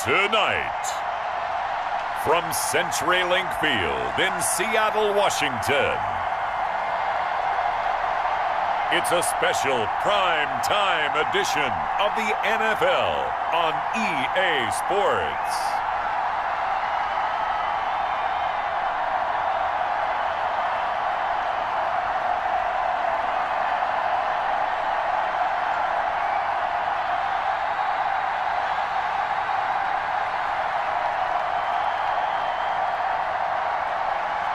Tonight, from CenturyLink Field in Seattle, Washington, it's a special prime time edition of the NFL on EA Sports.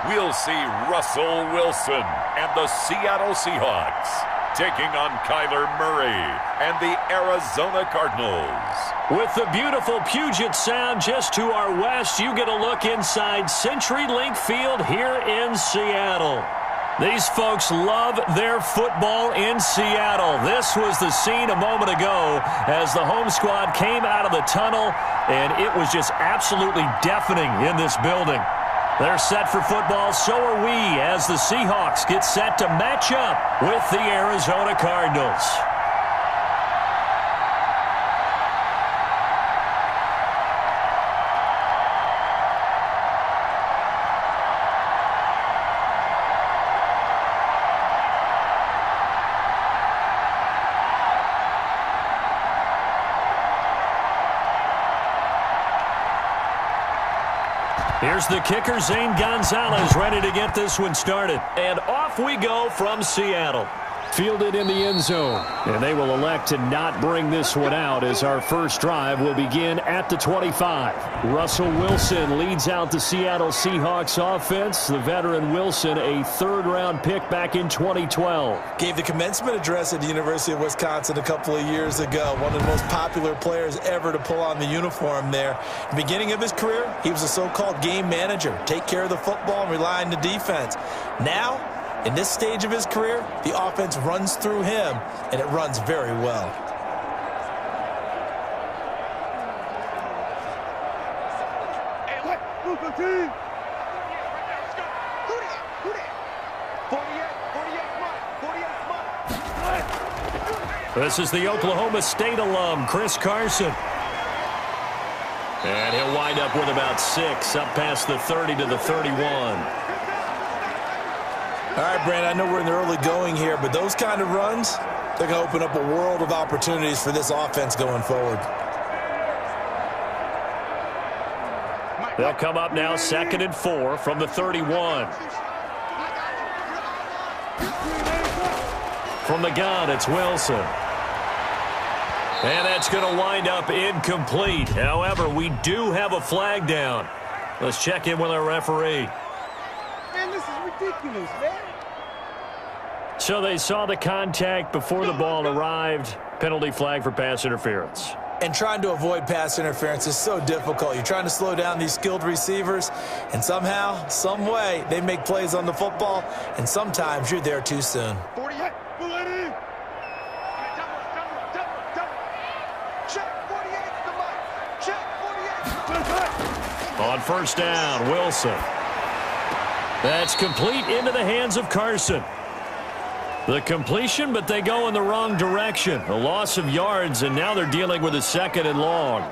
We'll see Russell Wilson and the Seattle Seahawks taking on Kyler Murray and the Arizona Cardinals. With the beautiful Puget Sound just to our west, you get a look inside CenturyLink Field here in Seattle. These folks love their football in Seattle. This was the scene a moment ago as the home squad came out of the tunnel, and it was just absolutely deafening in this building. They're set for football, so are we, as the Seahawks get set to match up with the Arizona Cardinals. Here's the kicker, Zane Gonzalez, ready to get this one started. And off we go from Seattle. Fielded in the end zone. And they will elect to not bring this one out as our first drive will begin at the 25. Russell Wilson leads out the Seattle Seahawks offense. The veteran Wilson, a third-round pick back in 2012. Gave the commencement address at the University of Wisconsin a couple of years ago. One of the most popular players ever to pull on the uniform there. The beginning of his career, he was a so-called game manager. Take care of the football and rely on the defense. Now, in this stage of his career, the offense runs through him, and it runs very well. This is the Oklahoma State alum, Chris Carson. And he'll wind up with about 6, up past the 30 to the 31. All right, Brandon, I know we're in the early going here, but those kind of runs, they're going to open up a world of opportunities for this offense going forward. They'll come up now 2nd and 4 from the 31. From the gun, it's Wilson. And that's going to wind up incomplete. However, we do have a flag down. Let's check in with our referee. Man, this is ridiculous, man. So they saw the contact before the ball arrived. Penalty flag for pass interference. And trying to avoid pass interference is so difficult. You're trying to slow down these skilled receivers, and somehow, some way, they make plays on the football, and sometimes you're there too soon. 48, pull it in. Check 48, come on. Check 48. On first down, Wilson. That's complete into the hands of Carson. The completion, but they go in the wrong direction. A loss of yards, and now they're dealing with a 2nd and long.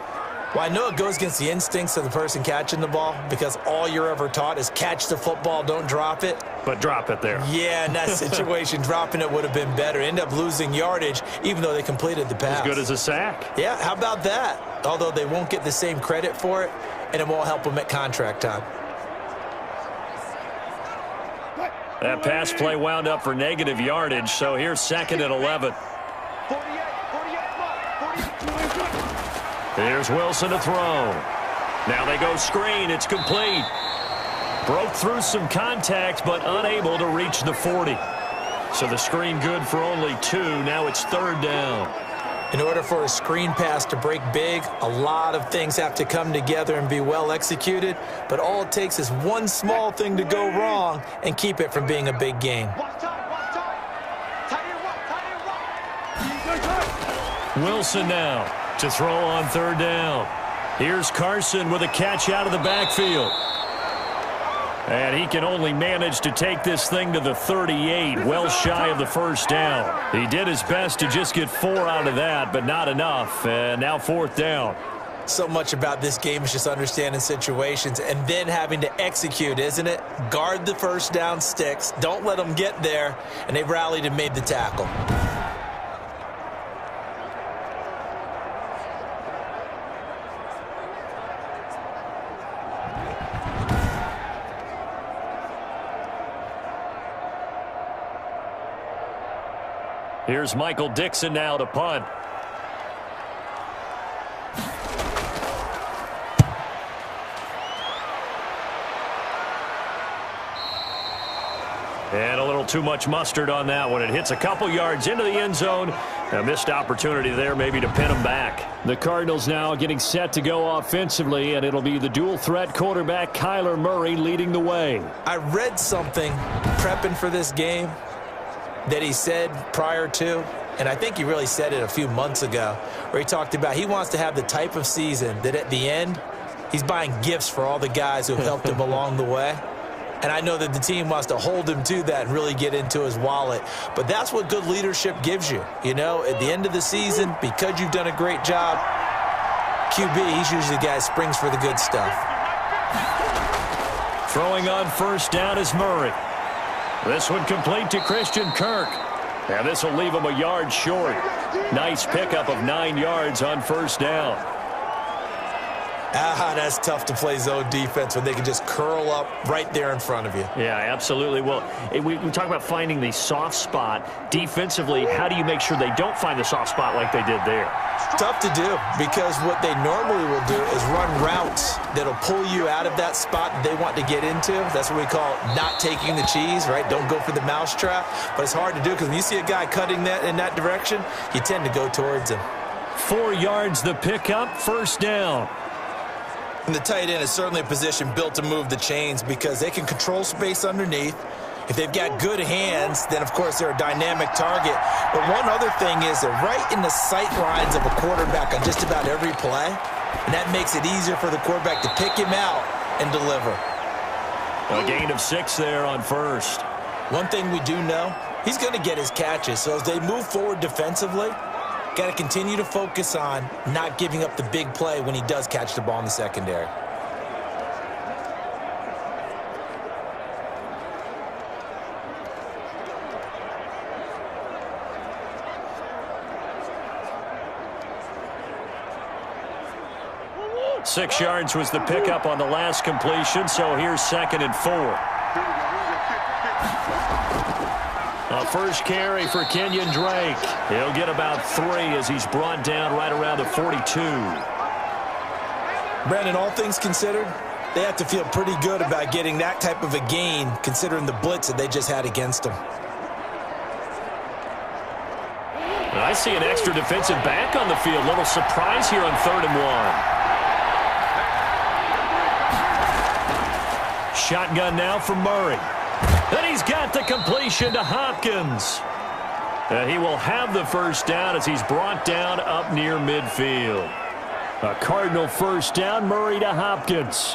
Well, I know it goes against the instincts of the person catching the ball because all you're ever taught is catch the football, don't drop it. But drop it there. Yeah, in that situation, dropping it would have been better. End up losing yardage, even though they completed the pass. As good as a sack. Yeah, how about that? Although they won't get the same credit for it, and it won't help them at contract time. That pass play wound up for negative yardage, so here's 2nd and 11. Here's Wilson to throw. Now they go screen. It's complete. Broke through some contact, but unable to reach the 40. So the screen good for only 2. Now it's 3rd down. In order for a screen pass to break big, a lot of things have to come together and be well executed, but all it takes is one small thing to go wrong and keep it from being a big gain. Wilson now to throw on 3rd down. Here's Carson with a catch out of the backfield. And he can only manage to take this thing to the 38, well shy of the first down. He did his best to just get 4 out of that, but not enough. And now 4th down. So much about this game is just understanding situations and then having to execute, isn't it? Guard the first down sticks. Don't let them get there. And they rallied and made the tackle. Here's Michael Dixon now to punt. And a little too much mustard on that one. It hits a couple yards into the end zone. A missed opportunity there maybe to pin him back. The Cardinals now getting set to go offensively, and it'll be the dual-threat quarterback Kyler Murray leading the way. I read something prepping for this game that he said prior to, and I think he really said it a few months ago, where he talked about he wants to have the type of season that at the end, he's buying gifts for all the guys who have helped him along the way. And I know that the team wants to hold him to that and really get into his wallet. But that's what good leadership gives you. You know, at the end of the season, because you've done a great job, QB, he's usually the guy who springs for the good stuff. Throwing on first down is Murray. This one complete to Christian Kirk. And this will leave him a yard short. Nice pickup of 9 yards on first down. That's tough to play zone defense when they can just curl up right there in front of you. Yeah, absolutely. Well, we talk about finding the soft spot. Defensively, how do you make sure they don't find the soft spot like they did there? Tough to do, because what they normally will do is run routes that'll pull you out of that spot that they want to get into. That's what we call not taking the cheese, right? Don't go for the mousetrap. But it's hard to do because when you see a guy cutting that in that direction, you tend to go towards him. 4 yards the pickup, first down. And the tight end is certainly a position built to move the chains because they can control space underneath. If they've got good hands, then, of course, they're a dynamic target. But one other thing is they're right in the sight lines of a quarterback on just about every play. And that makes it easier for the quarterback to pick him out and deliver. A gain of 6 there on first. One thing we do know, he's going to get his catches. So as they move forward defensively, got to continue to focus on not giving up the big play when he does catch the ball in the secondary. Six yards was the pickup on the last completion, so here's 2nd and 4. A first carry for Kenyon Drake. He'll get about 3 as he's brought down right around the 42. Brandon, all things considered, they have to feel pretty good about getting that type of a gain considering the blitz that they just had against them. And I see an extra defensive back on the field. Little surprise here on 3rd and 1. Shotgun now for Murray. Then he's got the completion to Hopkins. He will have the first down as he's brought down up near midfield. A Cardinal first down, Murray to Hopkins.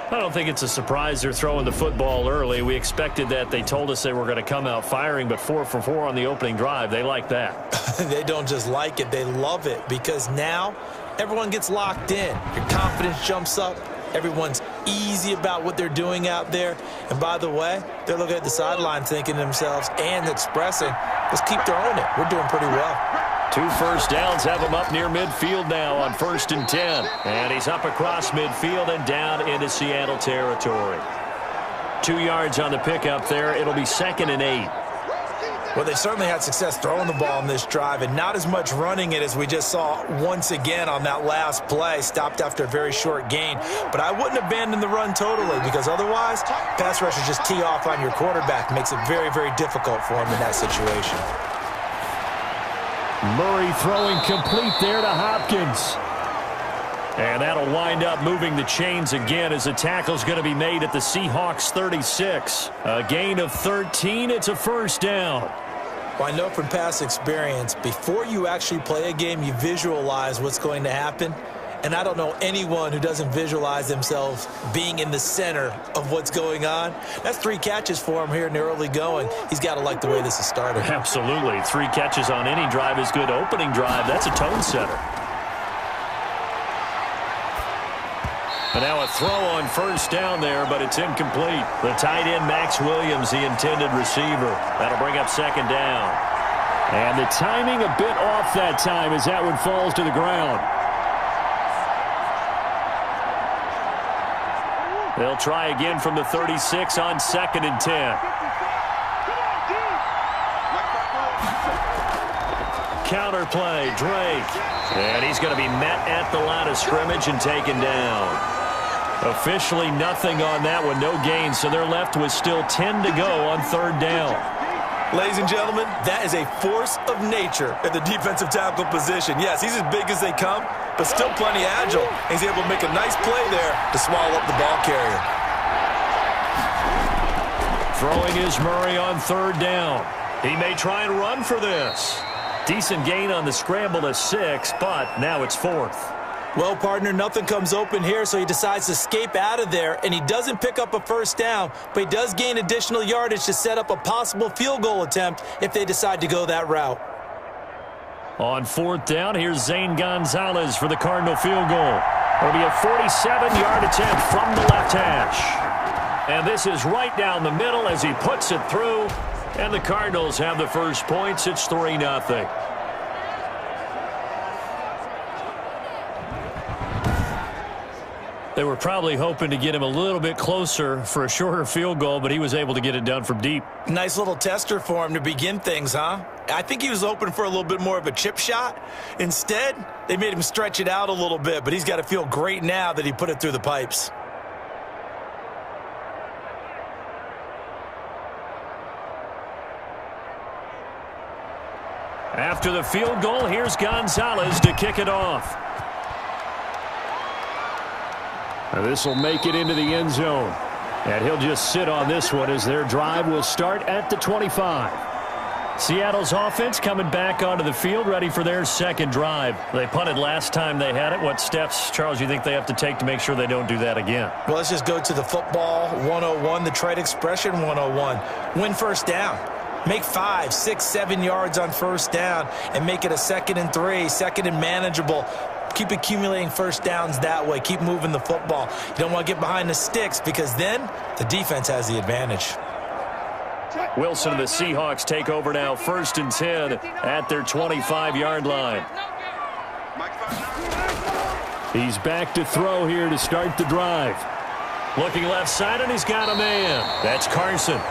I don't think it's a surprise they're throwing the football early. We expected that. They told us they were going to come out firing, but 4 for 4 on the opening drive. They like that. They don't just like it, they love it, because now everyone gets locked in. Your confidence jumps up. Everyone's easy about what they're doing out there. And by the way, they're looking at the sideline thinking to themselves and expressing, let's keep throwing it. We're doing pretty well. 2 first downs have him up near midfield now on 1st and 10. And he's up across midfield and down into Seattle territory. 2 yards on the pickup there. It'll be 2nd and 8. Well, they certainly had success throwing the ball in this drive and not as much running it as we just saw once again on that last play. Stopped after a very short gain. But I wouldn't abandon the run totally because otherwise, pass rushers just tee off on your quarterback. Makes it very, very difficult for him in that situation. Murray throwing complete there to Hopkins. And that'll wind up moving the chains again as the tackle's going to be made at the Seahawks 36. A gain of 13. It's a first down. Well, I know from past experience, before you actually play a game, you visualize what's going to happen. And I don't know anyone who doesn't visualize themselves being in the center of what's going on. That's 3 catches for him here in the early going. He's got to like the way this is started. Absolutely. 3 catches on any drive is good. Opening drive, that's a tone setter. And now a throw on first down there, but it's incomplete. The tight end, Max Williams, the intended receiver. That'll bring up second down. And the timing a bit off that time as that one falls to the ground. They'll try again from the 36 on 2nd and 10. Counter play, Drake. And he's going to be met at the line of scrimmage and taken down. Officially nothing on that one, no gain, so they're left with still 10 to go on 3rd down. Ladies and gentlemen, that is a force of nature at the defensive tackle position. Yes, he's as big as they come, but still plenty agile. He's able to make a nice play there to swallow up the ball carrier. Throwing is Murray on 3rd down. He may try and run for this. Decent gain on the scramble to 6, but now it's 4th. Well, partner, nothing comes open here, so he decides to escape out of there, and he doesn't pick up a first down, but he does gain additional yardage to set up a possible field goal attempt if they decide to go that route. On 4th down, here's Zane Gonzalez for the Cardinal field goal. It'll be a 47-yard attempt from the left hash. And this is right down the middle as he puts it through, and the Cardinals have the first points. It's 3-0. They were probably hoping to get him a little bit closer for a shorter field goal, but he was able to get it done from deep. Nice little tester for him to begin things, huh? I think he was hoping for a little bit more of a chip shot. Instead, they made him stretch it out a little bit, but he's got to feel great now that he put it through the pipes. After the field goal, here's Gonzalez to kick it off. This will make it into the end zone. And he'll just sit on this one as their drive will start at the 25. Seattle's offense coming back onto the field, ready for their second drive. They punted last time they had it. What steps, Charles, you think they have to take to make sure they don't do that again? Well, let's just go to the football 101, the trade expression 101. Win first down. Make 5, 6, 7 yards on first down and make it a 2nd and 3, 2nd and manageable. Keep accumulating first downs that way. Keep moving the football. You don't want to get behind the sticks because then the defense has the advantage. Wilson and the Seahawks take over now, 1st and 10 at their 25-yard line. He's back to throw here to start the drive. Looking left side, and he's got a man. That's Carson.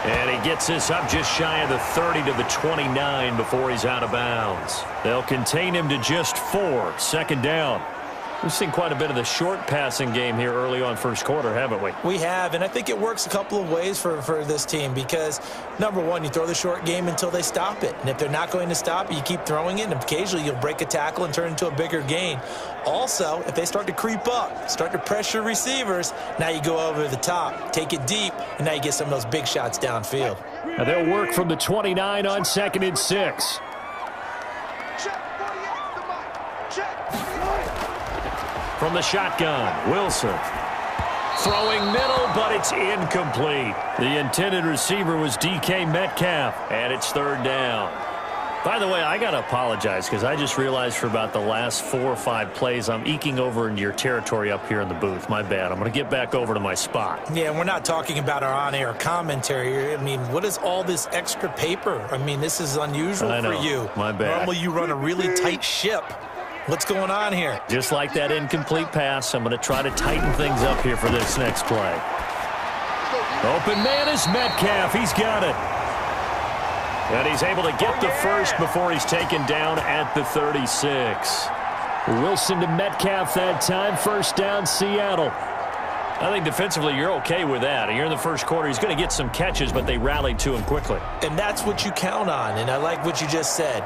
And he gets this up just shy of the 30 to the 29 before he's out of bounds. They'll contain him to just 4. 2nd down. We've seen quite a bit of the short passing game here early on first quarter, haven't we? We have, and I think it works a couple of ways for this team because, number one, you throw the short game until they stop it. And if they're not going to stop it, you keep throwing it, and occasionally you'll break a tackle and turn into a bigger gain. Also, if they start to creep up, start to pressure receivers, now you go over the top, take it deep, and now you get some of those big shots downfield. Now they'll work from the 29 on 2nd and 6. From the shotgun, Wilson. Throwing middle, but it's incomplete. The intended receiver was DK Metcalf, and it's 3rd down. By the way, I got to apologize because I just realized for about the last 4 or 5 plays, I'm eking over into your territory up here in the booth. My bad. I'm going to get back over to my spot. Yeah, and we're not talking about our on-air commentary. I mean, what is all this extra paper? I mean, this is unusual for you. My bad. Normally you run a really tight ship. What's going on here? Just like that incomplete pass, I'm going to try to tighten things up here for this next play. Open man is Metcalf. He's got it. And he's able to get the first before he's taken down at the 36. Wilson to Metcalf that time. 1st down, Seattle. I think defensively you're okay with that. You're in the first quarter. He's going to get some catches, but they rallied to him quickly. And that's what you count on, and I like what you just said.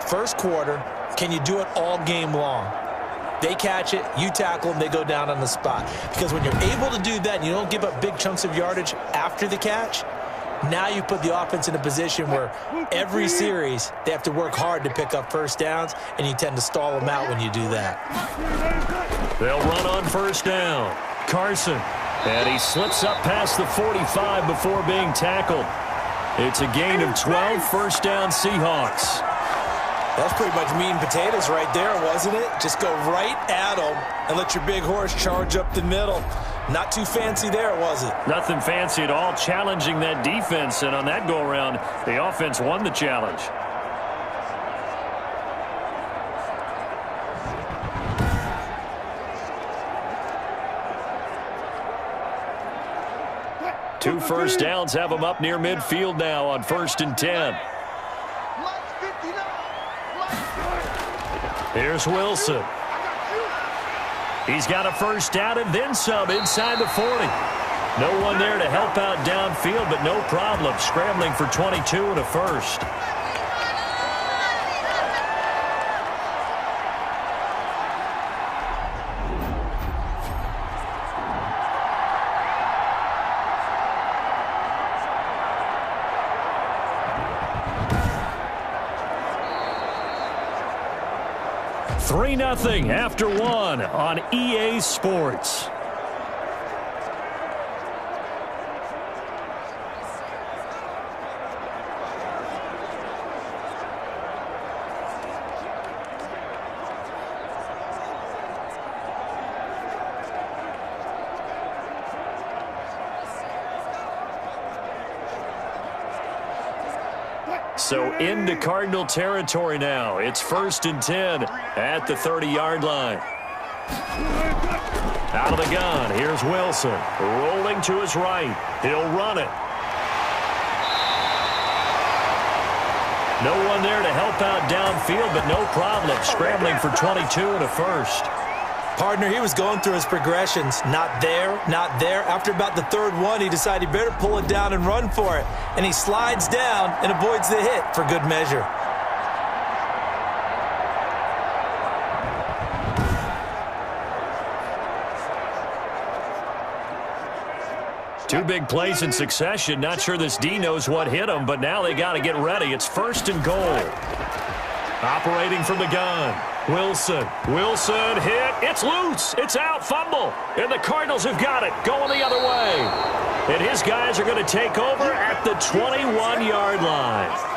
First quarter, can you do it all game long? They catch it, you tackle them, they go down on the spot. Because when you're able to do that and you don't give up big chunks of yardage after the catch, now you put the offense in a position where every series they have to work hard to pick up first downs, and you tend to stall them out when you do that. They'll run on 1st down. Carson. And he slips up past the 45 before being tackled. It's a gain of 12, 1st down Seahawks. That's pretty much meat and potatoes right there, wasn't it? Just go right at them and let your big horse charge up the middle. Not too fancy there, was it? Nothing fancy at all, challenging that defense, and on that go-around, the offense won the challenge. Two first downs have them up near midfield now on 1st and 10. Here's Wilson. He's got a first down and then some inside the 40. No one there to help out downfield, but no problem. Scrambling for 22 and a first. Nothing after one on EA Sports. So into Cardinal territory now. It's 1st and 10 at the 30-yard line. Out of the gun, here's Wilson. Rolling to his right. He'll run it. No one there to help out downfield, but no problem. Scrambling for 22 and a first. Partner, he was going through his progressions. Not there, not there. After about the third one, he decided he better pull it down and run for it. And he slides down and avoids the hit for good measure. Two big plays in succession. Not sure this D knows what hit him, but now they got to get ready. It's 1st and goal. Operating from the gun. Wilson hit. It's loose. It's out. Fumble. And the Cardinals have got it. Going the other way. And his guys are going to take over at the 21-yard line.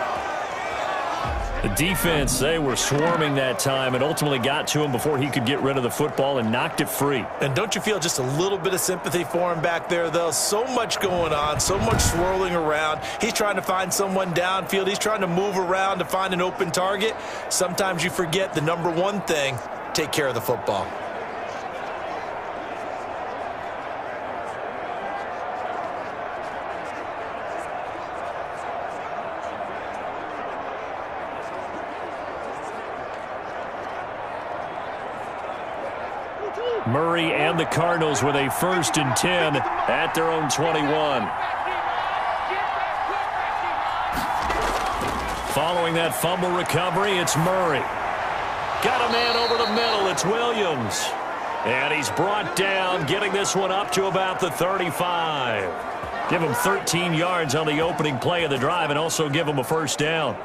The defense, they were swarming that time and ultimately got to him before he could get rid of the football and knocked it free. And don't you feel just a little bit of sympathy for him back there, though? So much going on, so much swirling around. He's trying to find someone downfield. He's trying to move around to find an open target. Sometimes you forget the number one thing, take care of the football. Murray and the Cardinals with a 1st and 10 at their own 21. Following that fumble recovery, it's Murray. Got a man over the middle. It's Williams. And he's brought down, getting this one up to about the 35. Give him 13 yards on the opening play of the drive and also give him a first down.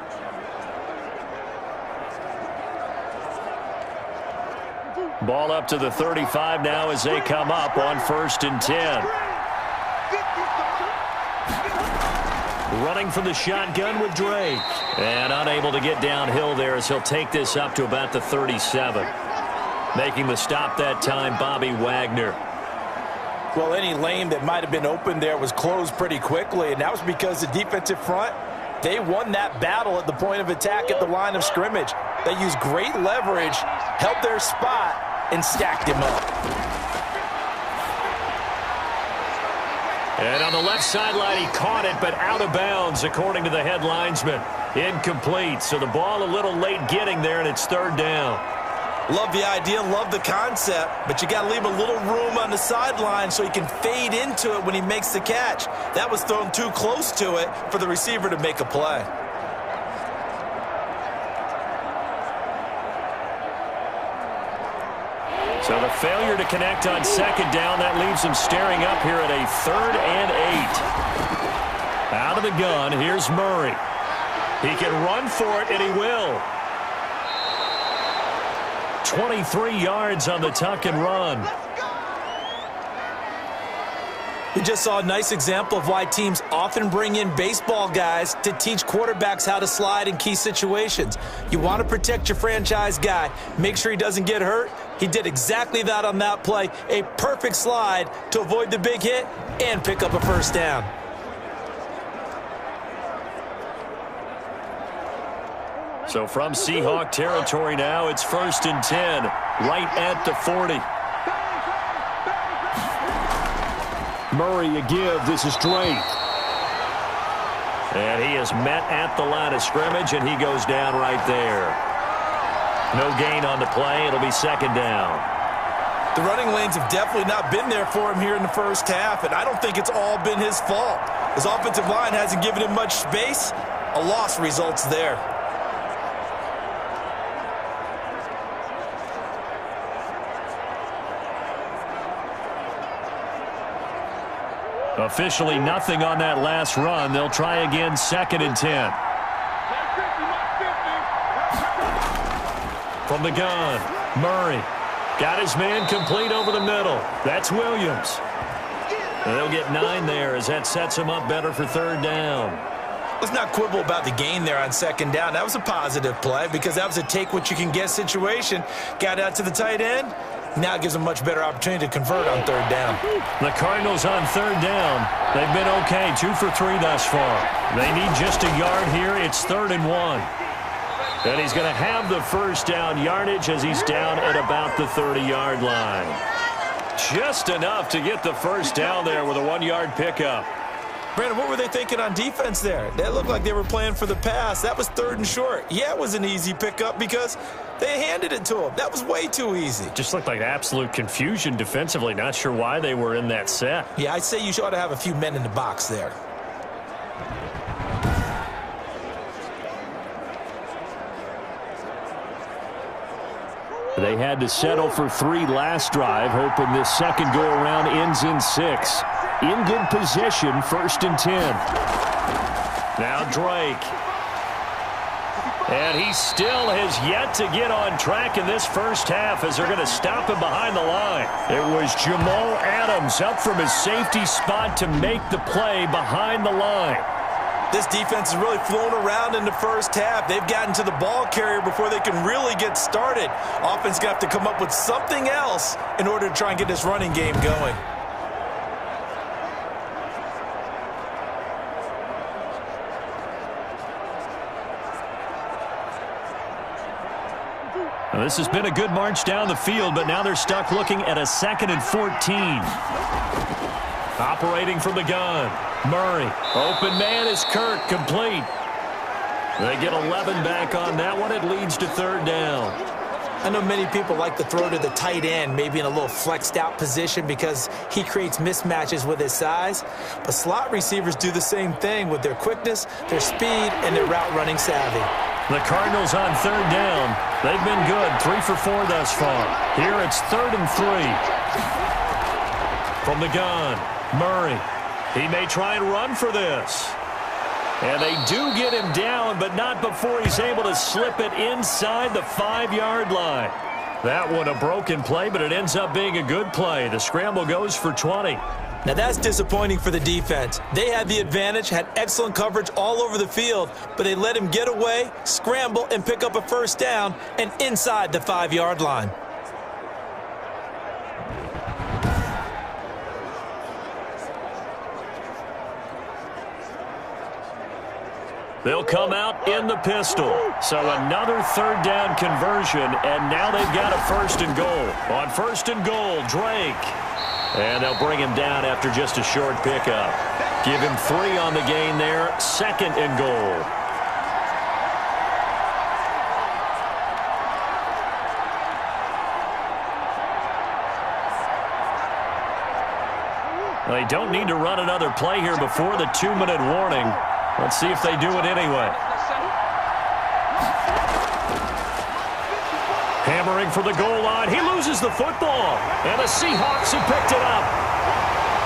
Ball up to the 35 now as they come up on 1st and 10. Running from the shotgun with Drake. And unable to get downhill there as he'll take this up to about the 37. Making the stop that time, Bobby Wagner. Well, any lane that might have been open there was closed pretty quickly, and that was because the defensive front, they won that battle at the point of attack at the line of scrimmage. They used great leverage, held their spot, and stacked him up. And on the left sideline, he caught it, but out of bounds, according to the head linesman. Incomplete, so the ball a little late getting there, and it's 3rd down. Love the idea, love the concept, but you got to leave a little room on the sideline so he can fade into it when he makes the catch. That was thrown too close to it for the receiver to make a play. So the failure to connect on 2nd down, that leaves him staring up here at a 3rd and 8. Out of the gun, here's Murray. He can run for it, and he will. 23 yards on the tuck and run. We just saw a nice example of why teams often bring in baseball guys to teach quarterbacks how to slide in key situations. You want to protect your franchise guy. Make sure he doesn't get hurt. He did exactly that on that play. A perfect slide to avoid the big hit and pick up a first down. So from Seahawk territory now, it's 1st and 10, right at the 40. Murray a give. This is Drake. And he is met at the line of scrimmage, and he goes down right there. No gain on the play. It'll be 2nd down. The running lanes have definitely not been there for him here in the first half, and I don't think it's all been his fault. His offensive line hasn't given him much space. A loss results there. Officially nothing on that last run. They'll try again, 2nd and 10. From the gun, Murray got his man complete over the middle. That's Williams. And they'll get 9 there as that sets him up better for 3rd down. Let's not quibble about the gain there on 2nd down. That was a positive play because that was a take-what-you-can-get situation. Got out to the tight end. Now it gives them a much better opportunity to convert on 3rd down. The Cardinals on 3rd down. They've been okay, 2 for 3 thus far. They need just a yard here. It's 3rd and 1. And he's going to have the first down yardage as he's down at about the 30-yard line. Just enough to get the first down there with a 1-yard pickup. Brandon, what were they thinking on defense there? That looked like they were playing for the pass. That was 3rd and short. Yeah, it was an easy pickup because they handed it to him. That was way too easy. Just looked like absolute confusion defensively. Not sure why they were in that set. Yeah, I'd say you ought to have a few men in the box there. They had to settle for 3 last drive, hoping this second go-around ends in 6. In good position, 1st and 10. Now Drake. And he still has yet to get on track in this first half as they're going to stop him behind the line. It was Jamal Adams up from his safety spot to make the play behind the line. This defense has really flown around in the first half. They've gotten to the ball carrier before they can really get started. Offense going to have to come up with something else in order to try and get this running game going. Well, this has been a good march down the field, but now they're stuck looking at a 2nd and 14. Operating from the gun. Murray. Open man is Kirk. Complete. They get 11 back on that one. It leads to 3rd down. I know many people like to throw to the tight end, maybe in a little flexed out position because he creates mismatches with his size. But slot receivers do the same thing with their quickness, their speed, and their route running savvy. The Cardinals on 3rd down. They've been good, 3 for 4 thus far. Here it's 3rd and 3. From the gun, Murray. He may try and run for this. And they do get him down, but not before he's able to slip it inside the 5-yard line. That one a broken play, but it ends up being a good play. The scramble goes for 20. Now that's disappointing for the defense. They had the advantage, had excellent coverage all over the field, but they let him get away, scramble, and pick up a first down, and inside the 5-yard line. They'll come out in the pistol. So another 3rd down conversion, and now they've got a 1st and goal. On 1st and goal, Drake. And they'll bring him down after just a short pickup. Give him 3 on the gain there, 2nd and goal. They don't need to run another play here before the 2-minute warning. Let's see if they do it anyway. Hammering for the goal line. He loses the football. And the Seahawks have picked it up.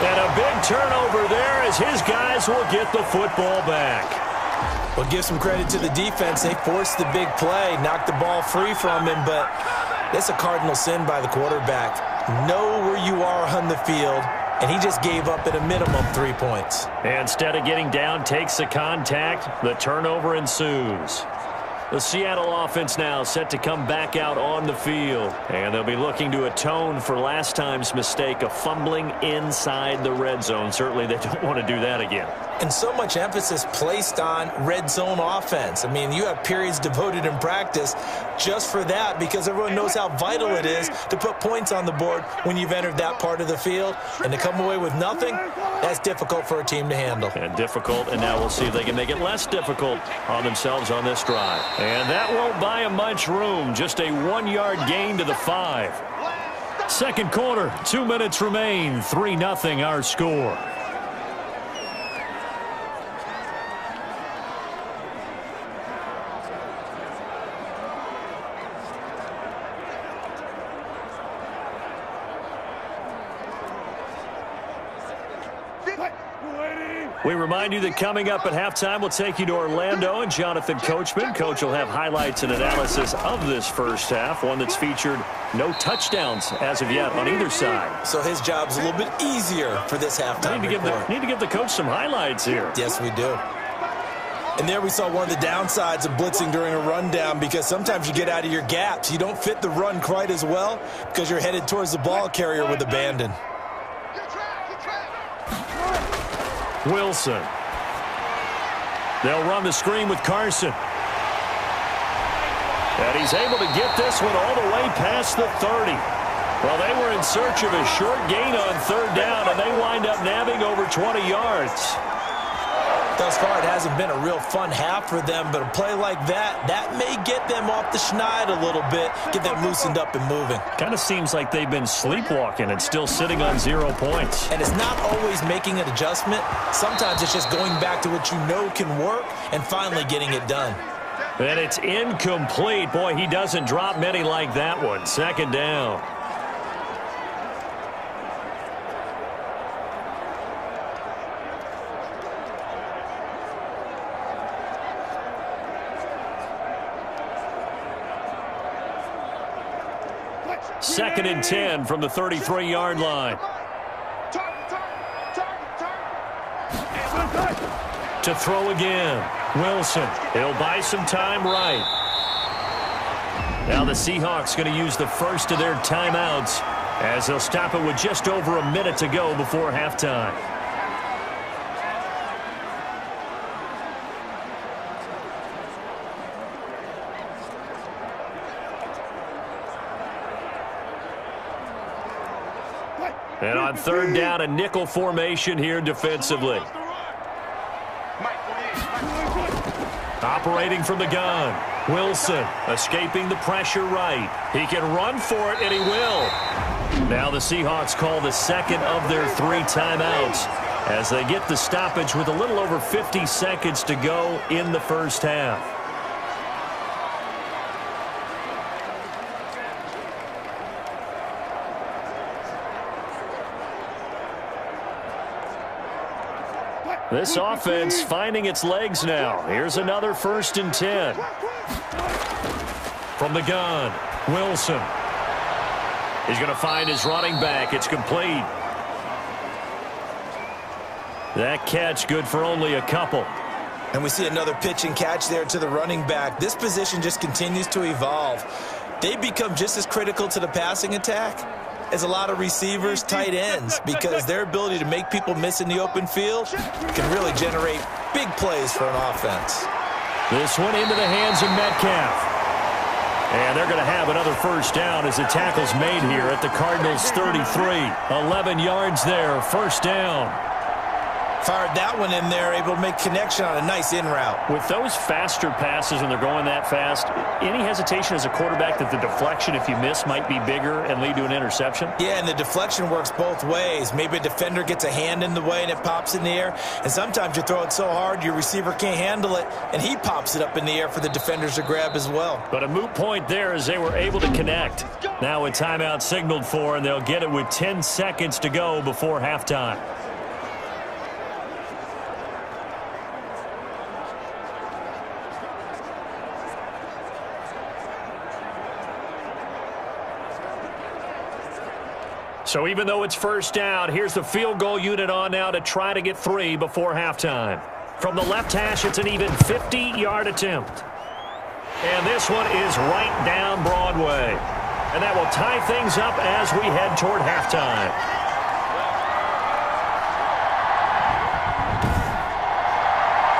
And a big turnover there as his guys will get the football back. Well, give some credit to the defense. They forced the big play, knocked the ball free from him, but that's a cardinal sin by the quarterback. Know where you are on the field and he just gave up at a minimum 3 points. Instead of getting down, takes the contact. The turnover ensues. The Seattle offense now set to come back out on the field. And they'll be looking to atone for last time's mistake of fumbling inside the red zone. Certainly they don't want to do that again. And so much emphasis placed on red zone offense. I mean, you have periods devoted in practice just for that because everyone knows how vital it is to put points on the board when you've entered that part of the field. And to come away with nothing, that's difficult for a team to handle. And difficult, and now we'll see if they can make it less difficult on themselves on this drive. And that won't buy them much room. Just a 1-yard gain to the 5. Second quarter, 2 minutes remain. 3-0 our score. We remind you that coming up at halftime, we'll take you to Orlando and Jonathan Coachman. Coach will have highlights and analysis of this first half, one that's featured no touchdowns as of yet on either side. So his job's a little bit easier for this halftime report. Need to give the coach some highlights here. Yes, we do. And there we saw one of the downsides of blitzing during a rundown because sometimes you get out of your gaps. You don't fit the run quite as well because you're headed towards the ball carrier with abandon. Wilson. They'll run the screen with Carson. And he's able to get this one all the way past the 30. Well, they were in search of a short gain on third down, and they wind up nabbing over 20 yards. Thus far, it hasn't been a real fun half for them, but a play like that may get them off the schneid a little bit, get them loosened up and moving. Kind of seems like they've been sleepwalking and still sitting on 0 points. And it's not always making an adjustment. Sometimes it's just going back to what you know can work and finally getting it done. And it's incomplete. Boy, he doesn't drop many like that one. Second down. Second and 10 from the 33-yard line. To throw again. Wilson. He'll buy some time right. Now the Seahawks going to use the first of their timeouts as they'll stop it with just over a minute to go before halftime. And on third down, a nickel formation here defensively. Operating from the gun. Wilson escaping the pressure right. He can run for it, and he will. Now the Seahawks call the second of their 3 timeouts as they get the stoppage with a little over 50 seconds to go in the first half. This offense finding its legs now. Here's another 1st and 10. From the gun, Wilson. He's going to find his running back. It's complete. That catch good for only a couple. And we see another pitch and catch there to the running back. This position just continues to evolve. They become just as critical to the passing attack as a lot of receivers, tight ends, because their ability to make people miss in the open field can really generate big plays for an offense. This one into the hands of Metcalf. And they're going to have another first down as the tackle's made here at the Cardinals' 33. 11 yards there, first down. Fired that one in there, able to make connection on a nice in route. With those faster passes when they're going that fast, any hesitation as a quarterback that the deflection, if you miss, might be bigger and lead to an interception? Yeah, and the deflection works both ways. Maybe a defender gets a hand in the way and it pops in the air. And sometimes you throw it so hard your receiver can't handle it, and he pops it up in the air for the defenders to grab as well. But a moot point there as they were able to connect. Now a timeout signaled for, and they'll get it with 10 seconds to go before halftime. So even though it's first down, here's the field goal unit on now to try to get 3 before halftime. From the left hash, it's an even 50-yard attempt. And this one is right down Broadway. And that will tie things up as we head toward halftime.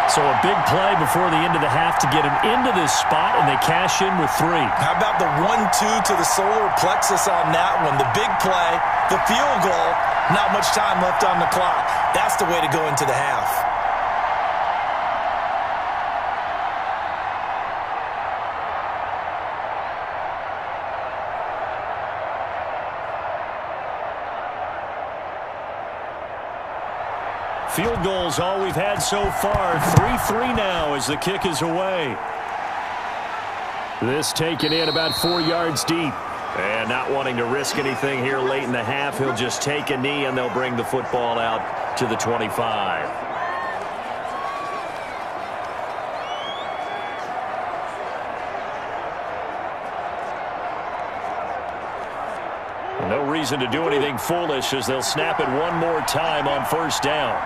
So a big play before the end of the half to get him into this spot, and they cash in with 3. How about the 1-2 to the solar plexus on that one? The big play, the field goal, not much time left on the clock. That's the way to go into the half. Field goals all we've had so far. 3-3 now as the kick is away. This taken in about 4 yards deep. And not wanting to risk anything here late in the half, he'll just take a knee and they'll bring the football out to the 25. No reason to do anything foolish as they'll snap it one more time on first down.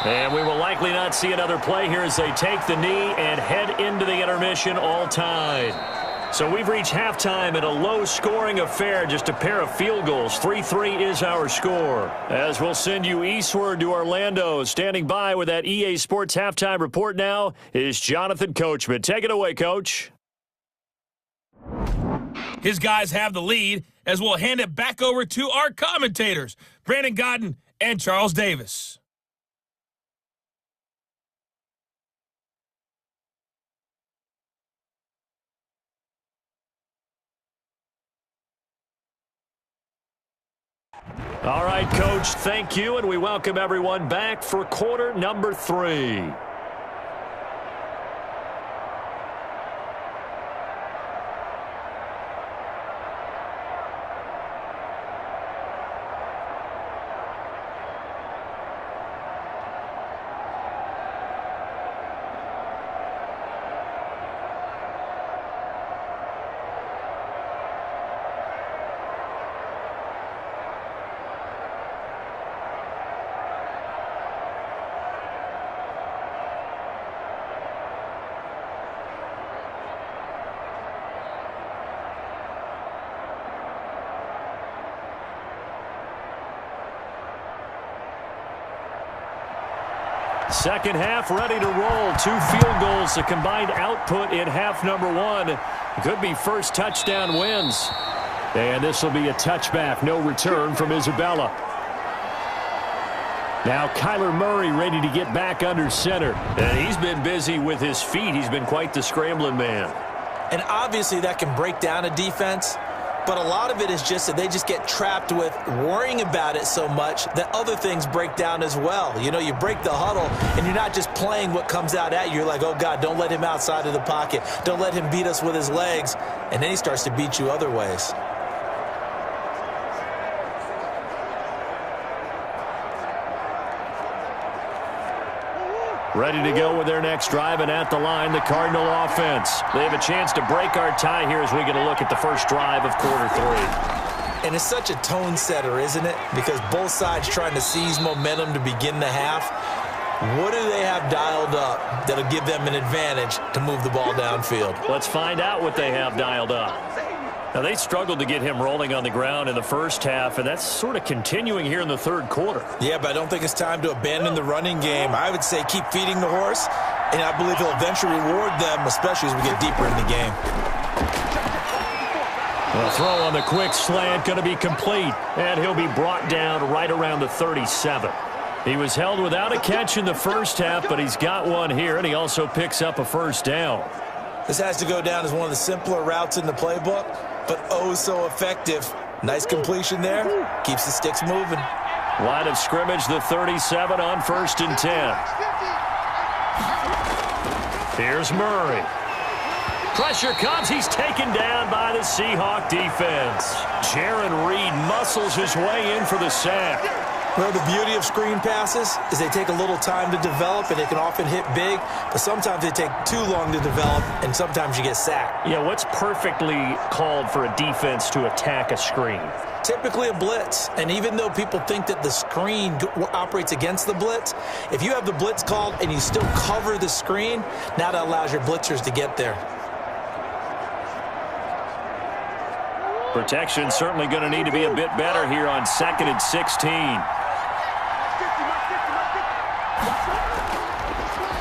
And we will likely not see another play here as they take the knee and head into the intermission all tied. So we've reached halftime in a low-scoring affair, just a pair of field goals. 3-3 is our score. As we'll send you eastward to Orlando. Standing by with that EA Sports Halftime Report now is Jonathan Coachman. Take it away, Coach. His guys have the lead as we'll hand it back over to our commentators, Brandon Godden and Charles Davis. All right, Coach, thank you, and we welcome everyone back for quarter number 3. Second half ready to roll. 2 field goals, the combined output in half number 1. Could be first touchdown wins. And this will be a touchback. No return from Isabella. Now Kyler Murray ready to get back under center. And he's been busy with his feet. He's been quite the scrambling man. And obviously that can break down a defense. But a lot of it is just that they just get trapped with worrying about it so much that other things break down as well. You know, you break the huddle, and you're not just playing what comes out at you. You're like, oh, God, don't let him outside of the pocket. Don't let him beat us with his legs. And then he starts to beat you other ways. Ready to go with their next drive, and at the line, the Cardinal offense. They have a chance to break our tie here as we get a look at the first drive of quarter 3. And it's such a tone setter, isn't it? Because both sides trying to seize momentum to begin the half. What do they have dialed up that'll give them an advantage to move the ball downfield? Let's find out what they have dialed up. Now, they struggled to get him rolling on the ground in the first half, and that's sort of continuing here in the third quarter. Yeah, but I don't think it's time to abandon the running game. I would say keep feeding the horse, and I believe he'll eventually reward them, especially as we get deeper in the game. The throw on the quick slant going to be complete, and he'll be brought down right around the 37. He was held without a catch in the first half, but he's got one here, and he also picks up a first down. This has to go down as one of the simpler routes in the playbook, but oh so effective. Nice completion there. Keeps the sticks moving. Line of scrimmage, the 37 on 1st and 10. Here's Murray. Pressure comes. He's taken down by the Seahawk defense. Jaron Reed muscles his way in for the sack. Well, the beauty of screen passes is they take a little time to develop, and they can often hit big, but sometimes they take too long to develop, and sometimes you get sacked. Yeah, what's perfectly called for a defense to attack a screen? typically a blitz. And even though people think that the screen operates against the blitz, if you have the blitz called and you still cover the screen, now that allows your blitzers to get there. Protection certainly going to need to be a bit better here on 2nd and 16.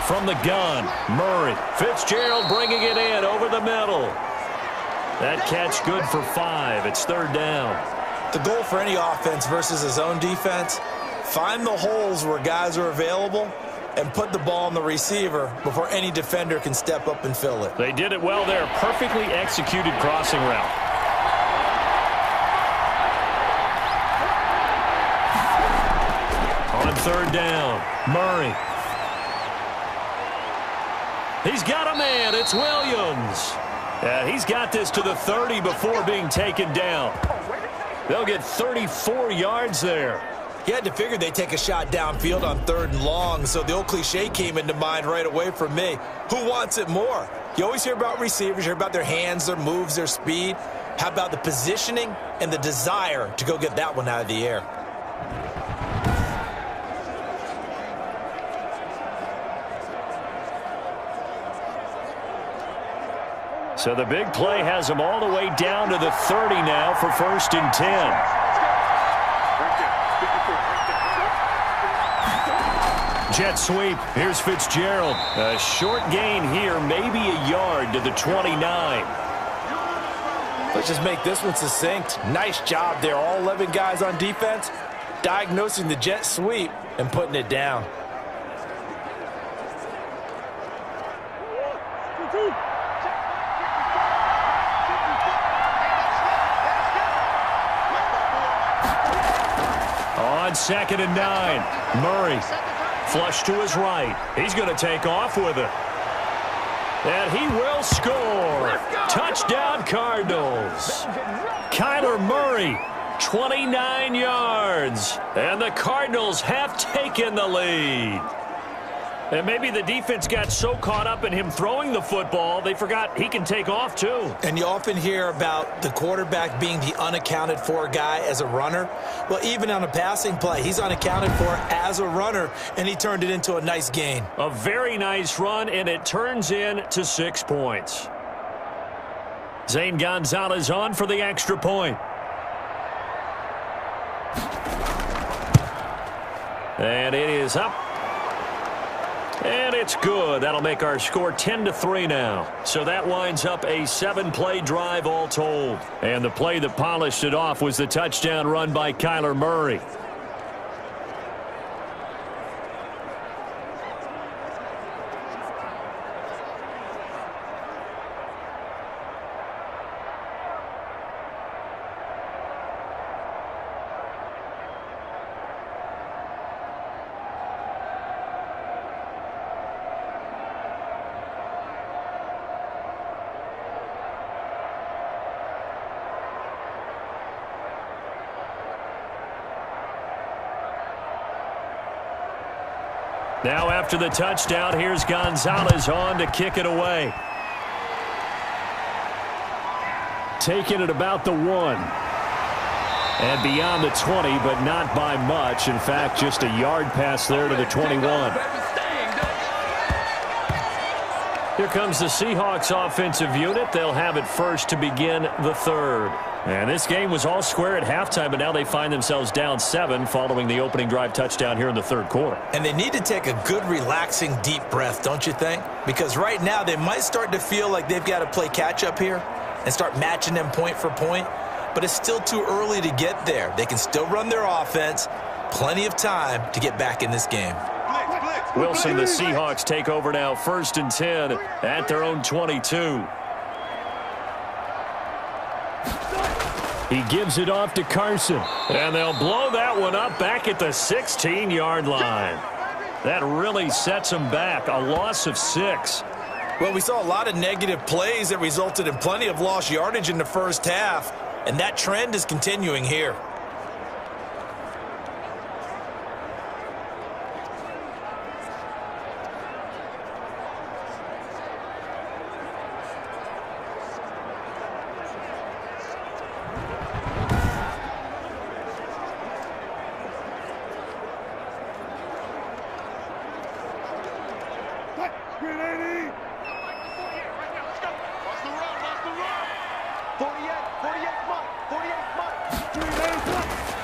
From the gun, Murray. Fitzgerald bringing it in over the middle. That catch good for 5. It's 3rd down. The goal for any offense versus a zone defense, find the holes where guys are available and put the ball on the receiver before any defender can step up and fill it. They did it well there. Perfectly executed crossing route. On 3rd down, Murray. He's got a man. It's Williams. And he's got this to the 30 before being taken down. They'll get 34 yards there. You had to figure they'd take a shot downfield on 3rd and long, so the old cliche came into mind right away for me. Who wants it more? You always hear about receivers, you hear about their hands, their moves, their speed. How about the positioning and the desire to go get that one out of the air? So the big play has him all the way down to the 30 now for 1st and 10. Jet sweep. Here's Fitzgerald. A short gain here, maybe a yard to the 29. Let's just make this one succinct. Nice job there. All 11 guys on defense diagnosing the jet sweep and putting it down. On 2nd and 9, Murray flush to his right. He's going to take off with it. And he will score. Touchdown, Cardinals. Kyler Murray, 29 yards. And the Cardinals have taken the lead. And maybe the defense got so caught up in him throwing the football, they forgot he can take off too. And you often hear about the quarterback being the unaccounted for guy as a runner. Well, even on a passing play, he's unaccounted for as a runner, and he turned it into a nice gain. A very nice run, and it turns into 6 points. Zane Gonzalez on for the extra point. And it is up. And it's good. That'll make our score 10-3 now. So that winds up a 7-play drive all told. And the play that polished it off was the touchdown run by Kyler Murray. Now after the touchdown, here's Gonzalez on to kick it away. Taking it about the 1. And beyond the 20, but not by much. In fact, just a yard pass there to the 21. Here comes the Seahawks offensive unit. They'll have it first to begin the 3rd. And this game was all square at halftime, but now they find themselves down 7 following the opening drive touchdown here in the 3rd quarter. And they need to take a good, relaxing, deep breath, don't you think? Because right now they might start to feel like they've got to play catch-up here and start matching them point for point. But it's still too early to get there. They can still run their offense. Plenty of time to get back in this game. Wilson, the Seahawks take over now, 1st and 10 at their own 22. He gives it off to Carson. And they'll blow that one up back at the 16-yard line. That really sets them back. A loss of 6. Well, we saw a lot of negative plays that resulted in plenty of lost yardage in the first half. And that trend is continuing here.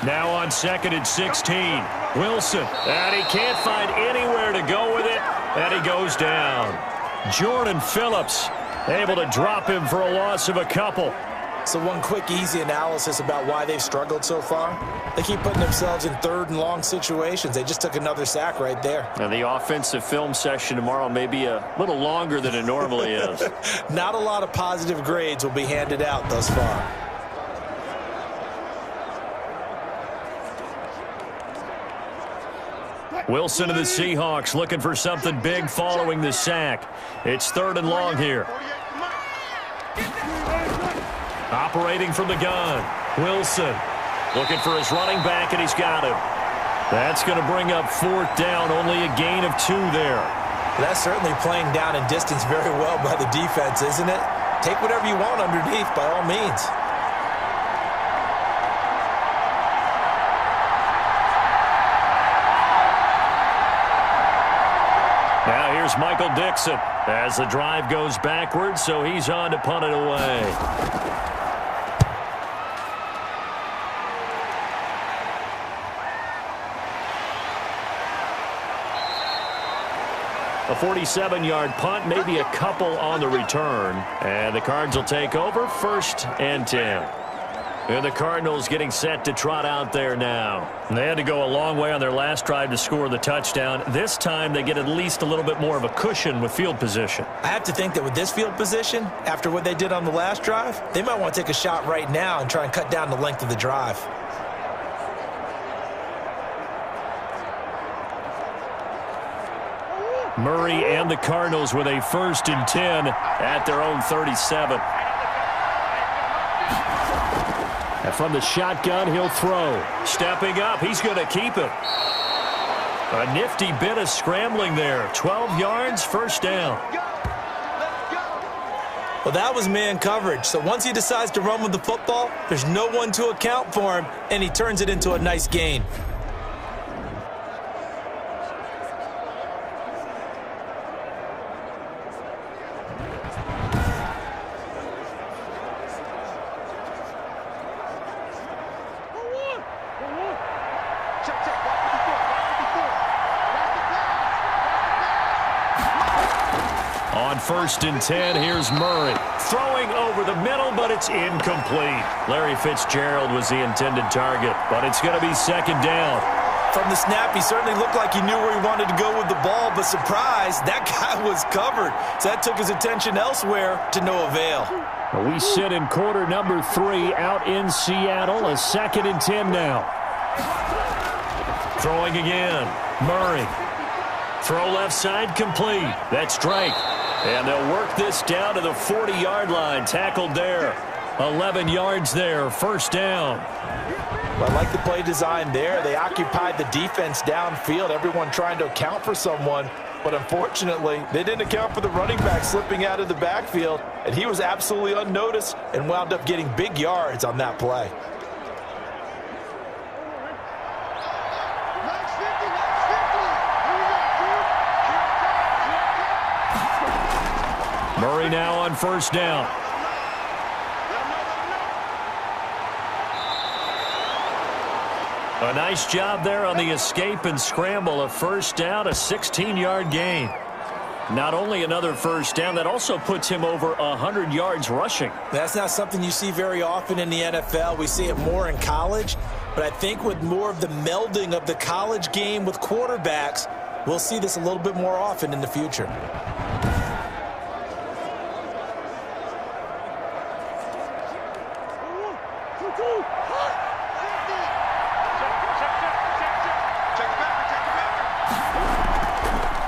Now on 2nd and 16. Wilson, and he can't find anywhere to go with it, and he goes down. Jordan Phillips able to drop him for a loss of a couple. So one quick, easy analysis about why they've struggled so far. They keep putting themselves in 3rd and long situations. They just took another sack right there. And the offensive film session tomorrow may be a little longer than it normally is. Not a lot of positive grades will be handed out thus far. Wilson and the Seahawks looking for something big following the sack. It's 3rd and long here. Operating from the gun. Wilson looking for his running back, and he's got him. That's going to bring up 4th down. Only a gain of 2 there. That's certainly playing down in distance very well by the defense, isn't it? Take whatever you want underneath by all means. Now here's Michael Dixon as the drive goes backwards, so he's on to punt it away. A 47-yard punt, maybe a couple on the return. And the Cards will take over 1st and 10. And the Cardinals getting set to trot out there now. And they had to go a long way on their last drive to score the touchdown. This time they get at least a little bit more of a cushion with field position. I have to think that with this field position, after what they did on the last drive, they might want to take a shot right now and try and cut down the length of the drive. Murray and the Cardinals with a 1st and 10 at their own 37. And from the shotgun, he'll throw. Stepping up, he's going to keep it. A nifty bit of scrambling there. 12 yards, 1st down. Well, that was man coverage. So once he decides to run with the football, there's no one to account for him, and he turns it into a nice gain. On 1st and 10, here's Murray. Throwing over the middle, but it's incomplete. Larry Fitzgerald was the intended target, but it's going to be 2nd down. From the snap, he certainly looked like he knew where he wanted to go with the ball, but surprise, that guy was covered. So that took his attention elsewhere to no avail. We sit in quarter number 3 out in Seattle. A 2nd and 10 now. Throwing again. Murray. Throw left side complete. That's Drake. And they'll work this down to the 40-yard line. Tackled there. 11 yards there. 1st down. Well, I like the play design there. They occupied the defense downfield, everyone trying to account for someone. But unfortunately, they didn't account for the running back slipping out of the backfield. And he was absolutely unnoticed and wound up getting big yards on that play. Murray now on 1st down. A nice job there on the escape and scramble. A 1st down, a 16-yard gain. Not only another 1st down, that also puts him over 100 yards rushing. That's not something you see very often in the NFL. We see it more in college. But I think with more of the melding of the college game with quarterbacks, we'll see this a little bit more often in the future.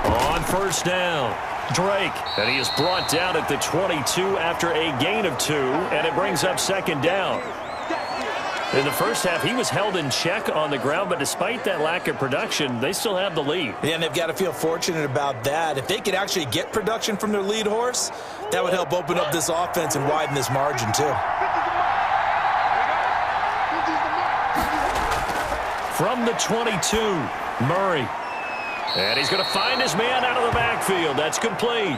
On 1st down, Drake, and he is brought down at the 22 after a gain of 2, and it brings up 2nd down. In the first half, he was held in check on the ground, but despite that lack of production, they still have the lead. Yeah, and they've got to feel fortunate about that. If they could actually get production from their lead horse, that would help open up this offense and widen this margin, too. From the 22, Murray. And he's going to find his man out of the backfield. That's complete.